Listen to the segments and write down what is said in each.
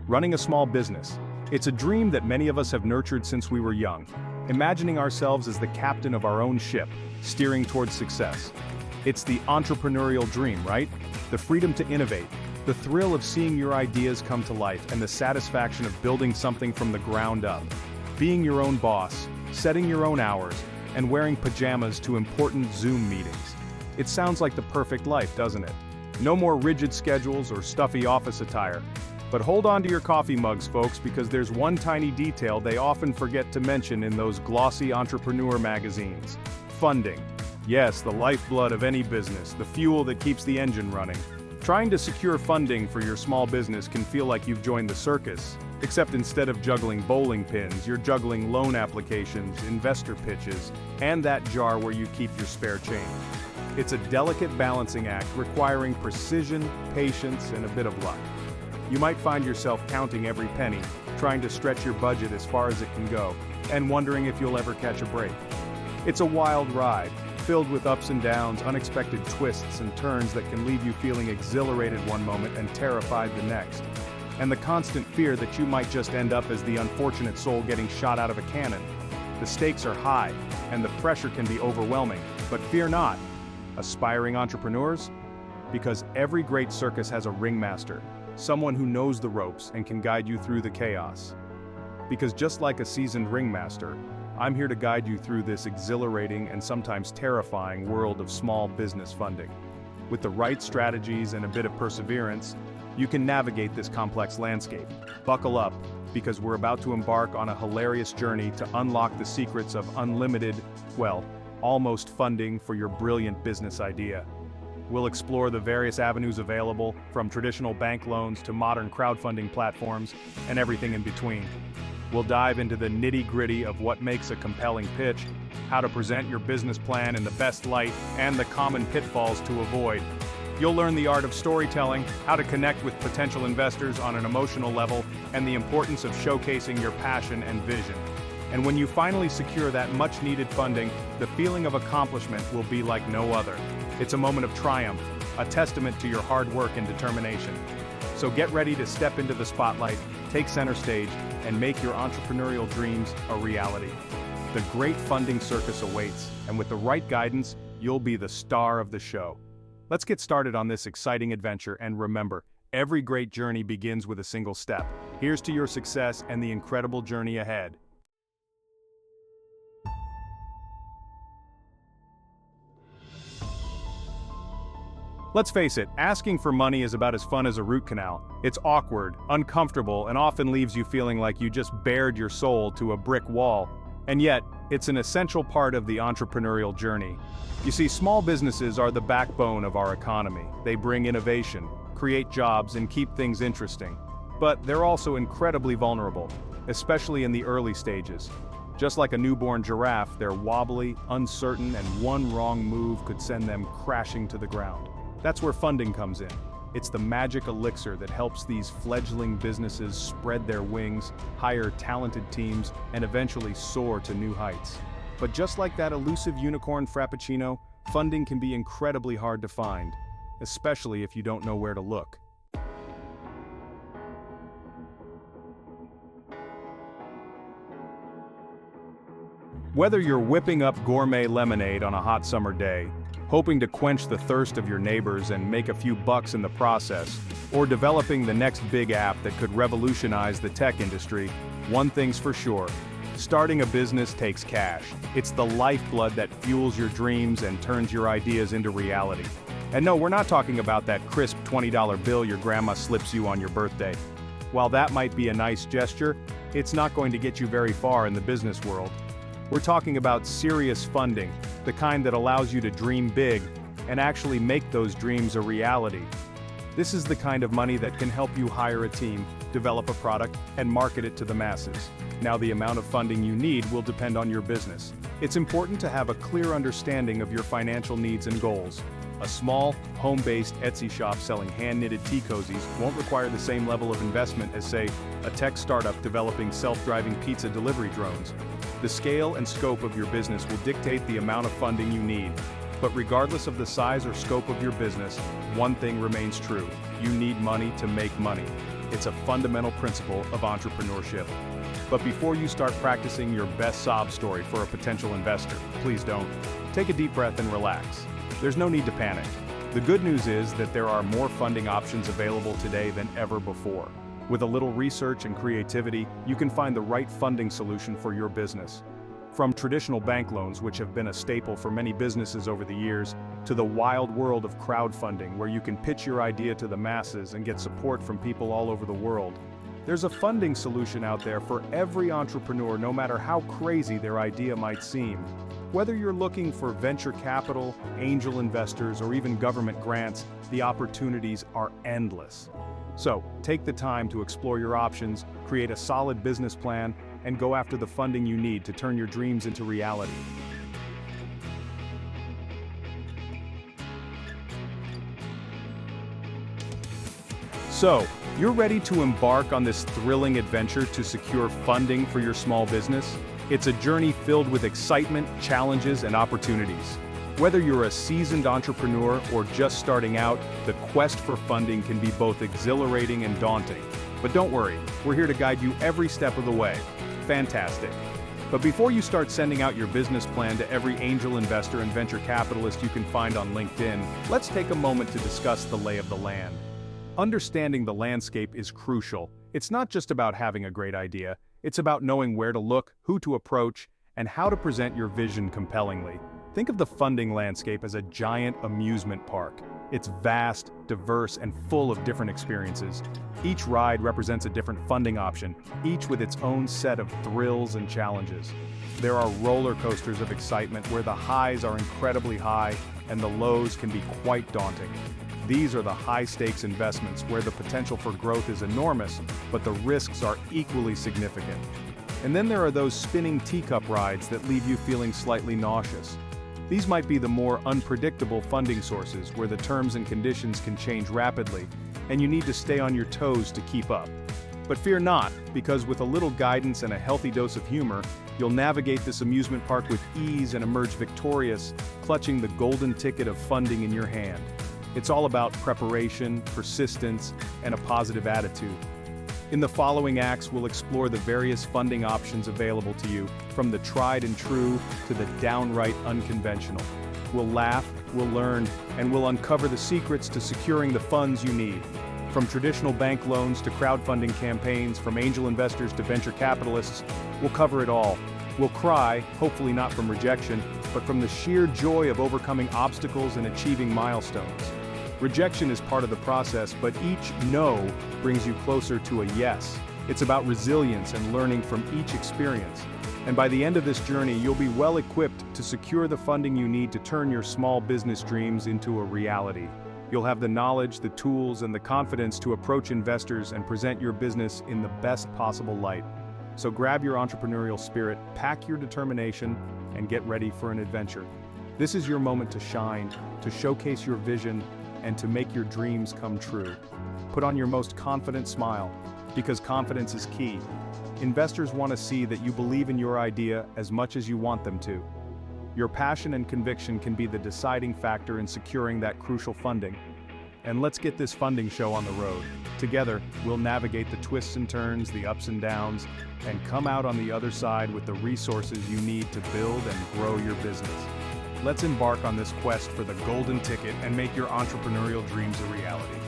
running a small business. It's a dream that many of us have nurtured since we were young, imagining ourselves as the captain of our own ship, steering towards success. It's the entrepreneurial dream, right? The freedom to innovate, the thrill of seeing your ideas come to life, and the satisfaction of building something from the ground up. Being your own boss, setting your own hours, and wearing pajamas to important Zoom meetings. It sounds like the perfect life, doesn't it? No more rigid schedules or stuffy office attire. But hold on to your coffee mugs, folks, because there's one tiny detail they often forget to mention in those glossy entrepreneur magazines. Funding. Yes, the lifeblood of any business, the fuel that keeps the engine running. Trying to secure funding for your small business can feel like you've joined the circus, except instead of juggling bowling pins, you're juggling loan applications, investor pitches, and that jar where you keep your spare change. It's a delicate balancing act requiring precision, patience, and a bit of luck. You might find yourself counting every penny, trying to stretch your budget as far as it can go, and wondering if you'll ever catch a break. It's a wild ride, filled with ups and downs, unexpected twists and turns that can leave you feeling exhilarated one moment and terrified the next. And the constant fear that you might just end up as the unfortunate soul getting shot out of a cannon. The stakes are high, and the pressure can be overwhelming, but fear not, aspiring entrepreneurs, because every great circus has a ringmaster, someone who knows the ropes and can guide you through the chaos. Because just like a seasoned ringmaster, I'm here to guide you through this exhilarating and sometimes terrifying world of small business funding. With the right strategies and a bit of perseverance, you can navigate this complex landscape. Buckle up, because we're about to embark on a hilarious journey to unlock the secrets of unlimited, well, almost funding for your brilliant business idea. We'll explore the various avenues available, from traditional bank loans to modern crowdfunding platforms, and everything in between. We'll dive into the nitty-gritty of what makes a compelling pitch, how to present your business plan in the best light, and the common pitfalls to avoid. You'll learn the art of storytelling, how to connect with potential investors on an emotional level, and the importance of showcasing your passion and vision. And when you finally secure that much-needed funding, the feeling of accomplishment will be like no other. It's a moment of triumph, a testament to your hard work and determination. So get ready to step into the spotlight, take center stage, and make your entrepreneurial dreams a reality. The great funding circus awaits, and with the right guidance, you'll be the star of the show. Let's get started on this exciting adventure, and remember, every great journey begins with a single step. Here's to your success and the incredible journey ahead. Let's face it, asking for money is about as fun as a root canal. It's awkward, uncomfortable, and often leaves you feeling like you just bared your soul to a brick wall. And yet, it's an essential part of the entrepreneurial journey. You see, small businesses are the backbone of our economy. They bring innovation, create jobs, and keep things interesting. But they're also incredibly vulnerable, especially in the early stages. Just like a newborn giraffe, they're wobbly, uncertain, and one wrong move could send them crashing to the ground. That's where funding comes in. It's the magic elixir that helps these fledgling businesses spread their wings, hire talented teams, and eventually soar to new heights. But just like that elusive unicorn frappuccino, funding can be incredibly hard to find, especially if you don't know where to look. Whether you're whipping up gourmet lemonade on a hot summer day, hoping to quench the thirst of your neighbors and make a few bucks in the process, or developing the next big app that could revolutionize the tech industry, one thing's for sure: starting a business takes cash. It's the lifeblood that fuels your dreams and turns your ideas into reality. And no, we're not talking about that crisp $20 bill your grandma slips you on your birthday. While that might be a nice gesture, it's not going to get you very far in the business world. We're talking about serious funding, the kind that allows you to dream big and actually make those dreams a reality. This is the kind of money that can help you hire a team, develop a product, and market it to the masses. Now, the amount of funding you need will depend on your business. It's important to have a clear understanding of your financial needs and goals. A small, home-based Etsy shop selling hand-knitted tea cozies won't require the same level of investment as, say, a tech startup developing self-driving pizza delivery drones. The scale and scope of your business will dictate the amount of funding you need. But regardless of the size or scope of your business, one thing remains true: you need money to make money. It's a fundamental principle of entrepreneurship. But before you start practicing your best sob story for a potential investor, please don't. Take a deep breath and relax. There's no need to panic. The good news is that there are more funding options available today than ever before. With a little research and creativity, you can find the right funding solution for your business. From traditional bank loans, which have been a staple for many businesses over the years, to the wild world of crowdfunding, where you can pitch your idea to the masses and get support from people all over the world. There's a funding solution out there for every entrepreneur, no matter how crazy their idea might seem. Whether you're looking for venture capital, angel investors, or even government grants, the opportunities are endless. So, take the time to explore your options, create a solid business plan, and go after the funding you need to turn your dreams into reality. So, you're ready to embark on this thrilling adventure to secure funding for your small business? It's a journey filled with excitement, challenges, and opportunities. Whether you're a seasoned entrepreneur or just starting out, the quest for funding can be both exhilarating and daunting. But don't worry, we're here to guide you every step of the way. Fantastic. But before you start sending out your business plan to every angel investor and venture capitalist you can find on LinkedIn, let's take a moment to discuss the lay of the land. Understanding the landscape is crucial. It's not just about having a great idea, it's about knowing where to look, who to approach, and how to present your vision compellingly. Think of the funding landscape as a giant amusement park. It's vast, diverse, and full of different experiences. Each ride represents a different funding option, each with its own set of thrills and challenges. There are roller coasters of excitement where the highs are incredibly high and the lows can be quite daunting. These are the high-stakes investments where the potential for growth is enormous, but the risks are equally significant. And then there are those spinning teacup rides that leave you feeling slightly nauseous. These might be the more unpredictable funding sources where the terms and conditions can change rapidly, and you need to stay on your toes to keep up. But fear not, because with a little guidance and a healthy dose of humor, you'll navigate this amusement park with ease and emerge victorious, clutching the golden ticket of funding in your hand. It's all about preparation, persistence, and a positive attitude. In the following acts, we'll explore the various funding options available to you, from the tried and true to the downright unconventional. We'll laugh, we'll learn, and we'll uncover the secrets to securing the funds you need. From traditional bank loans to crowdfunding campaigns, from angel investors to venture capitalists, we'll cover it all. We'll cry, hopefully not from rejection, but from the sheer joy of overcoming obstacles and achieving milestones. Rejection is part of the process, but each no brings you closer to a yes. It's about resilience and learning from each experience. And by the end of this journey, you'll be well equipped to secure the funding you need to turn your small business dreams into a reality. You'll have the knowledge, the tools, and the confidence to approach investors and present your business in the best possible light. So grab your entrepreneurial spirit, pack your determination, and get ready for an adventure. This is your moment to shine, to showcase your vision, and to make your dreams come true. Put on your most confident smile, because confidence is key. Investors want to see that you believe in your idea as much as you want them to. Your passion and conviction can be the deciding factor in securing that crucial funding. And let's get this funding show on the road. Together, we'll navigate the twists and turns, the ups and downs, and come out on the other side with the resources you need to build and grow your business. Let's embark on this quest for the golden ticket and make your entrepreneurial dreams a reality.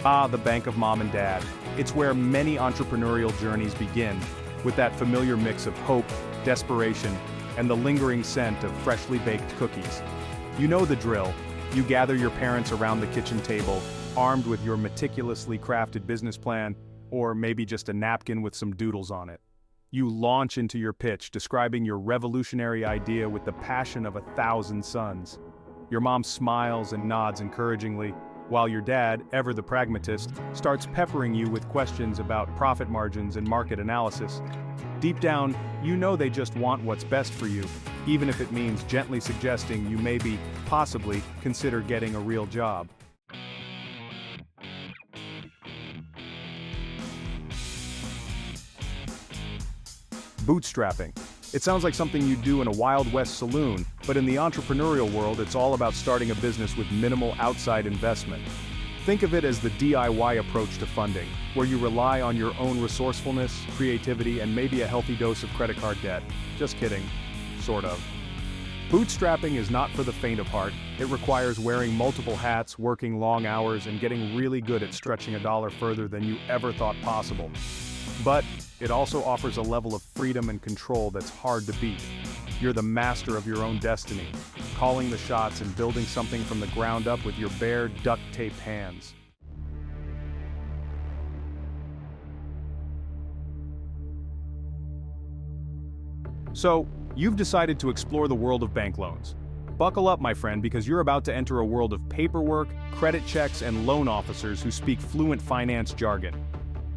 Ah, the bank of mom and dad. It's where many entrepreneurial journeys begin, with that familiar mix of hope, desperation, and the lingering scent of freshly baked cookies. You know the drill. You gather your parents around the kitchen table, armed with your meticulously crafted business plan, or maybe just a napkin with some doodles on it. You launch into your pitch, describing your revolutionary idea with the passion of 1,000 suns. Your mom smiles and nods encouragingly, while your dad, ever the pragmatist, starts peppering you with questions about profit margins and market analysis. Deep down, you know they just want what's best for you, even if it means gently suggesting you maybe, possibly, consider getting a real job. Bootstrapping. It sounds like something you'd do in a Wild West saloon, but in the entrepreneurial world, it's all about starting a business with minimal outside investment. Think of it as the DIY approach to funding, where you rely on your own resourcefulness, creativity, and maybe a healthy dose of credit card debt. Just kidding. Sort of. Bootstrapping is not for the faint of heart. It requires wearing multiple hats, working long hours, and getting really good at stretching a dollar further than you ever thought possible. But it also offers a level of freedom and control that's hard to beat. You're the master of your own destiny, calling the shots and building something from the ground up with your bare, duct-taped hands. So, you've decided to explore the world of bank loans. Buckle up, my friend, because you're about to enter a world of paperwork, credit checks, and loan officers who speak fluent finance jargon.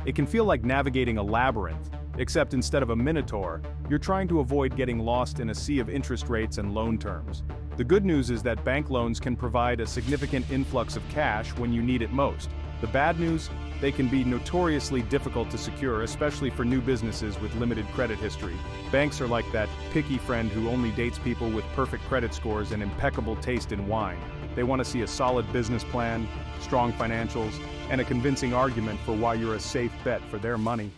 It can feel like navigating a labyrinth, except instead of a minotaur, you're trying to avoid getting lost in a sea of interest rates and loan terms. The good news is that bank loans can provide a significant influx of cash when you need it most. The bad news? They can be notoriously difficult to secure, especially for new businesses with limited credit history. Banks are like that picky friend who only dates people with perfect credit scores and impeccable taste in wine. They want to see a solid business plan, strong financials, and a convincing argument for why you're a safe bet for their money.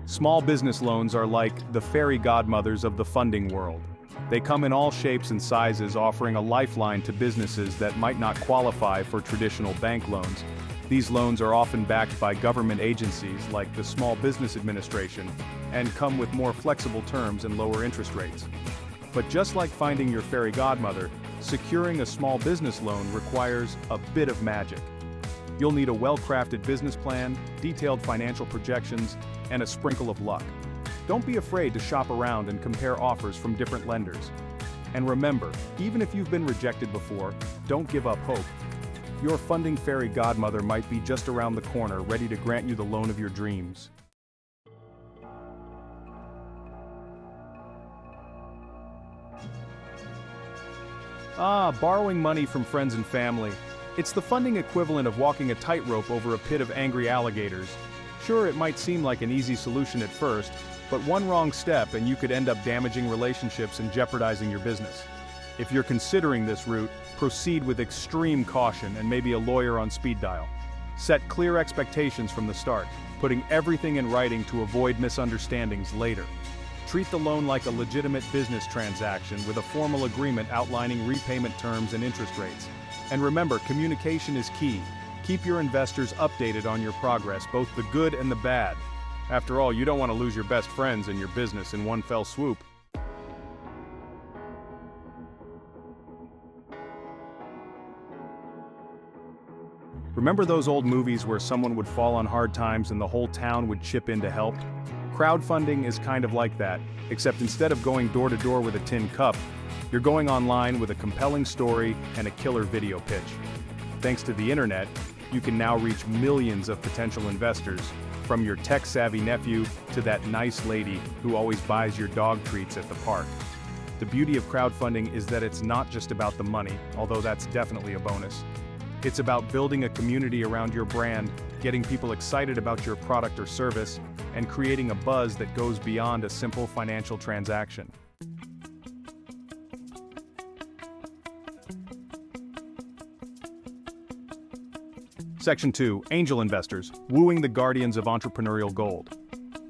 Small business loans are like the fairy godmothers of the funding world. They come in all shapes and sizes, offering a lifeline to businesses that might not qualify for traditional bank loans. These loans are often backed by government agencies like the Small Business Administration and come with more flexible terms and lower interest rates. But just like finding your fairy godmother, securing a small business loan requires a bit of magic. You'll need a well-crafted business plan, detailed financial projections, and a sprinkle of luck. Don't be afraid to shop around and compare offers from different lenders. And remember, even if you've been rejected before, don't give up hope. Your funding fairy godmother might be just around the corner, ready to grant you the loan of your dreams. Borrowing money from friends and family. It's the funding equivalent of walking a tightrope over a pit of angry alligators. Sure, it might seem like an easy solution at first, but one wrong step and you could end up damaging relationships and jeopardizing your business. If you're considering this route, proceed with extreme caution and maybe a lawyer on speed dial. Set clear expectations from the start, putting everything in writing to avoid misunderstandings later. Treat the loan like a legitimate business transaction with a formal agreement outlining repayment terms and interest rates. And remember, communication is key. Keep your investors updated on your progress, both the good and the bad. After all, you don't want to lose your best friends and your business in one fell swoop. Remember those old movies where someone would fall on hard times and the whole town would chip in to help? Crowdfunding is kind of like that, except instead of going door to door with a tin cup, you're going online with a compelling story and a killer video pitch. Thanks to the internet, you can now reach millions of potential investors, from your tech-savvy nephew to that nice lady who always buys your dog treats at the park. The beauty of crowdfunding is that it's not just about the money, although that's definitely a bonus. It's about building a community around your brand, getting people excited about your product or service, and creating a buzz that goes beyond a simple financial transaction. Section 2. Angel Investors, Wooing the Guardians of Entrepreneurial Gold.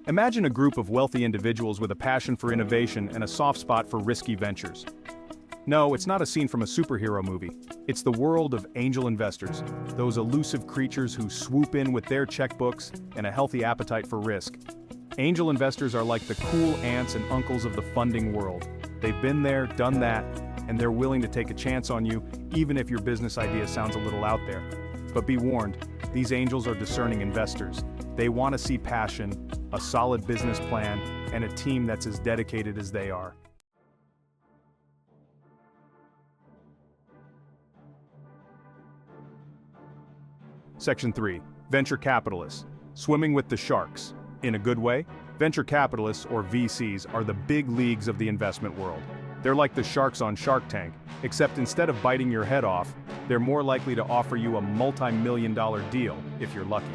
Imagine a group of wealthy individuals with a passion for innovation and a soft spot for risky ventures. No, it's not a scene from a superhero movie. It's the world of angel investors, those elusive creatures who swoop in with their checkbooks and a healthy appetite for risk. Angel investors are like the cool aunts and uncles of the funding world. They've been there, done that, and they're willing to take a chance on you, even if your business idea sounds a little out there. But be warned, these angels are discerning investors. They want to see passion, a solid business plan, and a team that's as dedicated as they are. Section 3. Venture Capitalists, Swimming with the Sharks. In a good way, venture capitalists, or VCs, are the big leagues of the investment world. They're like the sharks on Shark Tank, except instead of biting your head off, they're more likely to offer you a multi-million-dollar deal if you're lucky.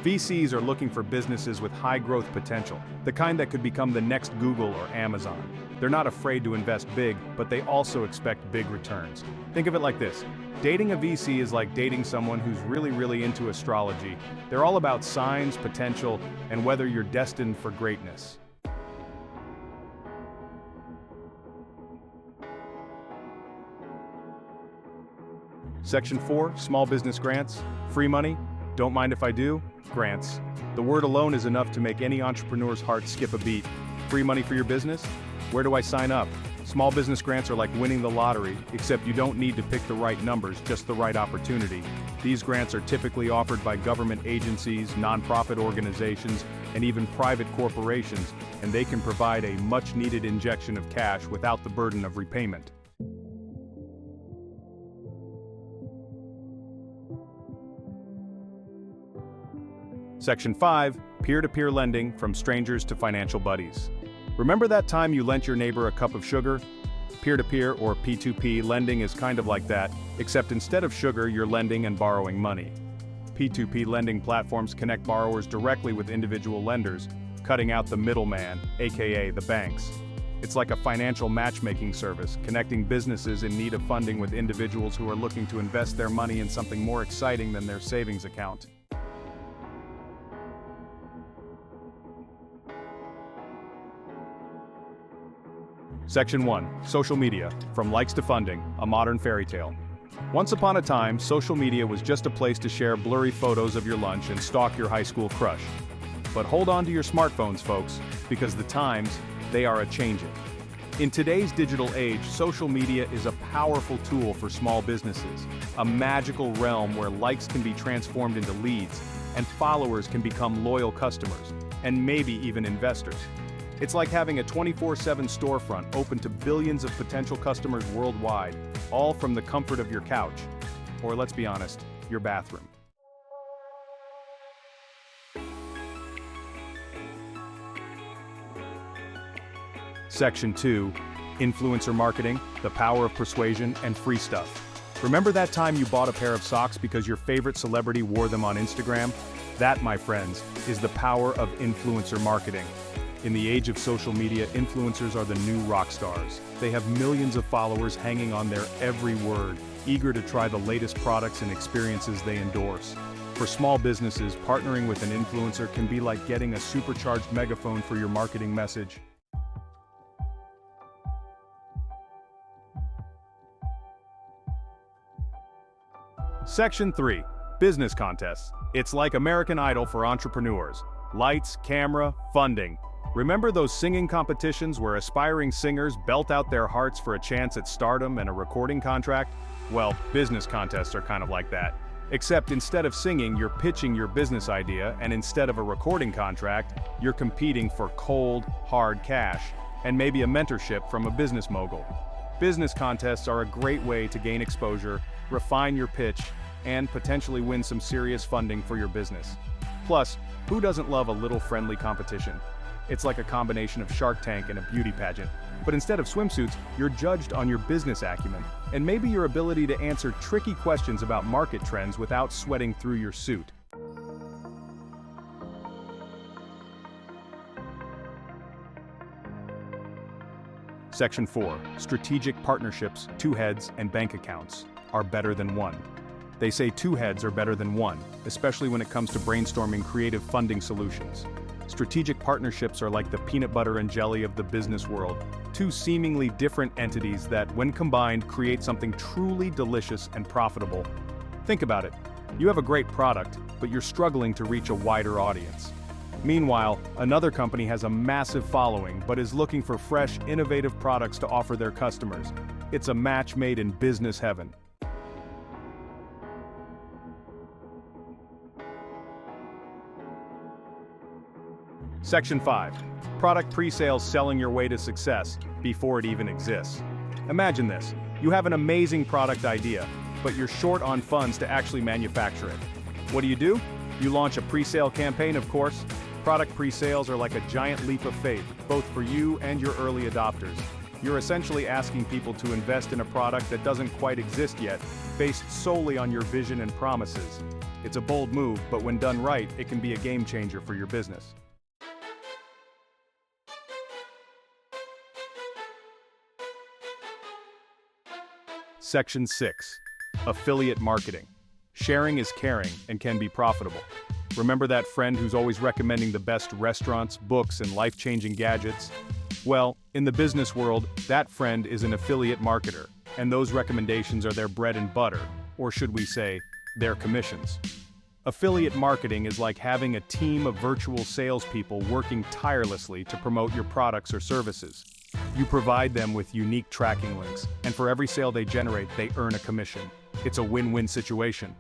VCs are looking for businesses with high growth potential, the kind that could become the next Google or Amazon. They're not afraid to invest big, but they also expect big returns. Think of it like this. Dating a VC is like dating someone who's really into astrology. They're all about signs, potential, and whether you're destined for greatness. Section 4, Small Business Grants. Free money? Don't mind if I do? Grants. The word alone is enough to make any entrepreneur's heart skip a beat. Free money for your business? Where do I sign up? Small business grants are like winning the lottery, except you don't need to pick the right numbers, just the right opportunity. These grants are typically offered by government agencies, nonprofit organizations, and even private corporations, and they can provide a much-needed injection of cash without the burden of repayment. Section 5, Peer-to-peer lending from strangers to financial buddies. Remember that time you lent your neighbor a cup of sugar? Peer-to-peer or P2P lending is kind of like that, except instead of sugar, you're lending and borrowing money. P2P lending platforms connect borrowers directly with individual lenders, cutting out the middleman, aka the banks. It's like a financial matchmaking service, connecting businesses in need of funding with individuals who are looking to invest their money in something more exciting than their savings account. Section 1, Social Media, from likes to funding, a modern fairy tale. Once upon a time, social media was just a place to share blurry photos of your lunch and stalk your high school crush. But hold on to your smartphones, folks, because the times, they are a-changing. In today's digital age, social media is a powerful tool for small businesses, a magical realm where likes can be transformed into leads, and followers can become loyal customers, and maybe even investors. It's like having a 24/7 storefront open to billions of potential customers worldwide, all from the comfort of your couch. Or let's be honest, your bathroom. Section 2, Influencer Marketing, the power of persuasion and free stuff. Remember that time you bought a pair of socks because your favorite celebrity wore them on Instagram? That, my friends, is the power of influencer marketing. In the age of social media, influencers are the new rock stars. They have millions of followers hanging on their every word, eager to try the latest products and experiences they endorse. For small businesses, partnering with an influencer can be like getting a supercharged megaphone for your marketing message. Section 3, Business Contests. It's like American Idol for entrepreneurs. Lights, camera, funding. Remember those singing competitions where aspiring singers belt out their hearts for a chance at stardom and a recording contract? Well, business contests are kind of like that. Except instead of singing, you're pitching your business idea, and instead of a recording contract, you're competing for cold, hard cash, and maybe a mentorship from a business mogul. Business contests are a great way to gain exposure, refine your pitch, and potentially win some serious funding for your business. Plus, who doesn't love a little friendly competition? It's like a combination of Shark Tank and a beauty pageant. But instead of swimsuits, you're judged on your business acumen, and maybe your ability to answer tricky questions about market trends without sweating through your suit. Section 4, Strategic Partnerships, two heads, and bank accounts are better than one. They say two heads are better than one, especially when it comes to brainstorming creative funding solutions. Strategic partnerships are like the peanut butter and jelly of the business world, two seemingly different entities that, when combined, create something truly delicious and profitable. Think about it. You have a great product, but you're struggling to reach a wider audience. Meanwhile, another company has a massive following but is looking for fresh, innovative products to offer their customers. It's a match made in business heaven. Section 5, Product Pre-Sales, selling your way to success before it even exists. Imagine this. You have an amazing product idea, but you're short on funds to actually manufacture it. What do? You launch a pre-sale campaign, of course. Product pre-sales are like a giant leap of faith, both for you and your early adopters. You're essentially asking people to invest in a product that doesn't quite exist yet, based solely on your vision and promises. It's a bold move, but when done right, it can be a game changer for your business. Section 6. Affiliate marketing. Sharing is caring and can be profitable. Remember that friend who's always recommending the best restaurants, books, and life-changing gadgets? Well, in the business world, that friend is an affiliate marketer, and those recommendations are their bread and butter, or should we say, their commissions. Affiliate marketing is like having a team of virtual salespeople working tirelessly to promote your products or services. You provide them with unique tracking links, and for every sale they generate, they earn a commission. It's a win-win situation.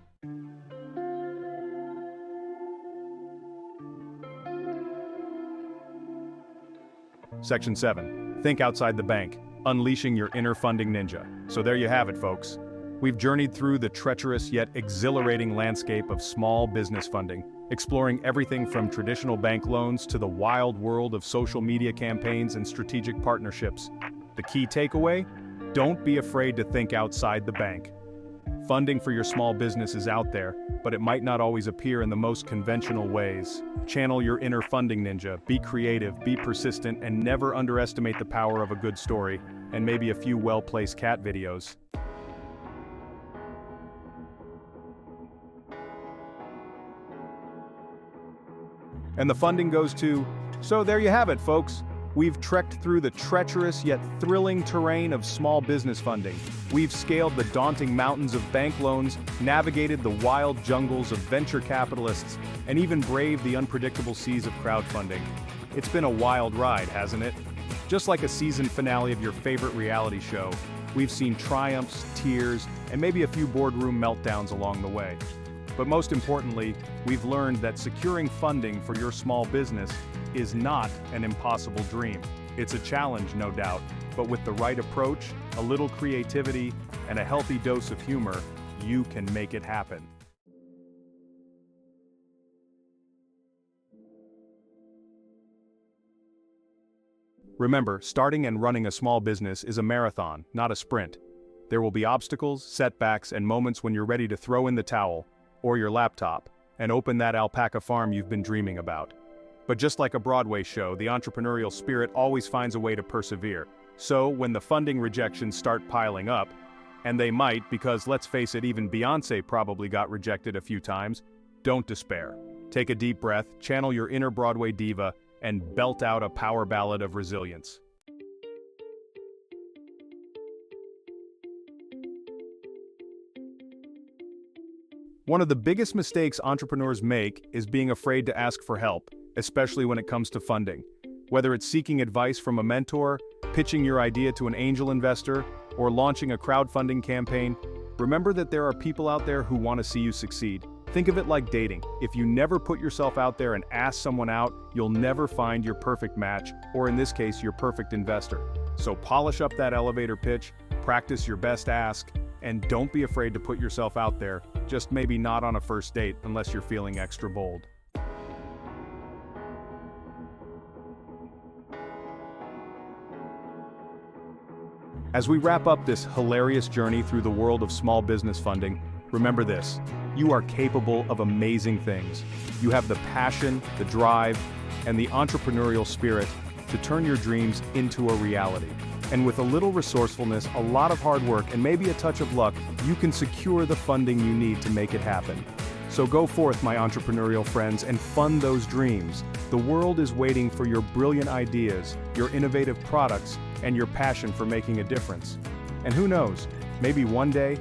Section 7. Think outside the bank, unleashing your inner funding ninja. So there you have it, folks. We've journeyed through the treacherous yet exhilarating landscape of small business funding, exploring everything from traditional bank loans to the wild world of social media campaigns and strategic partnerships. The key takeaway? Don't be afraid to think outside the bank. Funding for your small business is out there, but it might not always appear in the most conventional ways. Channel your inner funding ninja, be creative, be persistent, and never underestimate the power of a good story, and maybe a few well-placed cat videos. And the funding goes to... So there you have it, folks. We've trekked through the treacherous yet thrilling terrain of small business funding. We've scaled the daunting mountains of bank loans, navigated the wild jungles of venture capitalists, and even braved the unpredictable seas of crowdfunding. It's been a wild ride, hasn't it? Just like a season finale of your favorite reality show, we've seen triumphs, tears, and maybe a few boardroom meltdowns along the way. But most importantly, we've learned that securing funding for your small business is not an impossible dream. It's a challenge, no doubt, but with the right approach, a little creativity, and a healthy dose of humor, you can make it happen. Remember, starting and running a small business is a marathon, not a sprint. There will be obstacles, setbacks, and moments when you're ready to throw in the towel, or your laptop, and open that alpaca farm you've been dreaming about. But just like a Broadway show, the entrepreneurial spirit always finds a way to persevere. So, when the funding rejections start piling up, and they might because, let's face it, even Beyoncé probably got rejected a few times, don't despair. Take a deep breath, channel your inner Broadway diva, and belt out a power ballad of resilience. One of the biggest mistakes entrepreneurs make is being afraid to ask for help, especially when it comes to funding. Whether it's seeking advice from a mentor, pitching your idea to an angel investor, or launching a crowdfunding campaign, remember that there are people out there who want to see you succeed. Think of it like dating. If you never put yourself out there and ask someone out, you'll never find your perfect match, or in this case, your perfect investor. So polish up that elevator pitch, practice your best ask, and don't be afraid to put yourself out there, just maybe not on a first date unless you're feeling extra bold. As we wrap up this hilarious journey through the world of small business funding, remember this: you are capable of amazing things. You have the passion, the drive, and the entrepreneurial spirit to turn your dreams into a reality. And with a little resourcefulness, a lot of hard work, and maybe a touch of luck, you can secure the funding you need to make it happen. So go forth, my entrepreneurial friends, and fund those dreams. The world is waiting for your brilliant ideas, your innovative products, and your passion for making a difference. And who knows, maybe one day,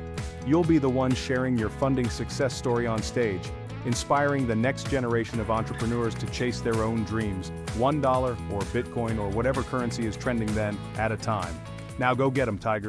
you'll be the one sharing your funding success story on stage, inspiring the next generation of entrepreneurs to chase their own dreams, $1 or Bitcoin or whatever currency is trending then, at a time. Now go get 'em, Tigers.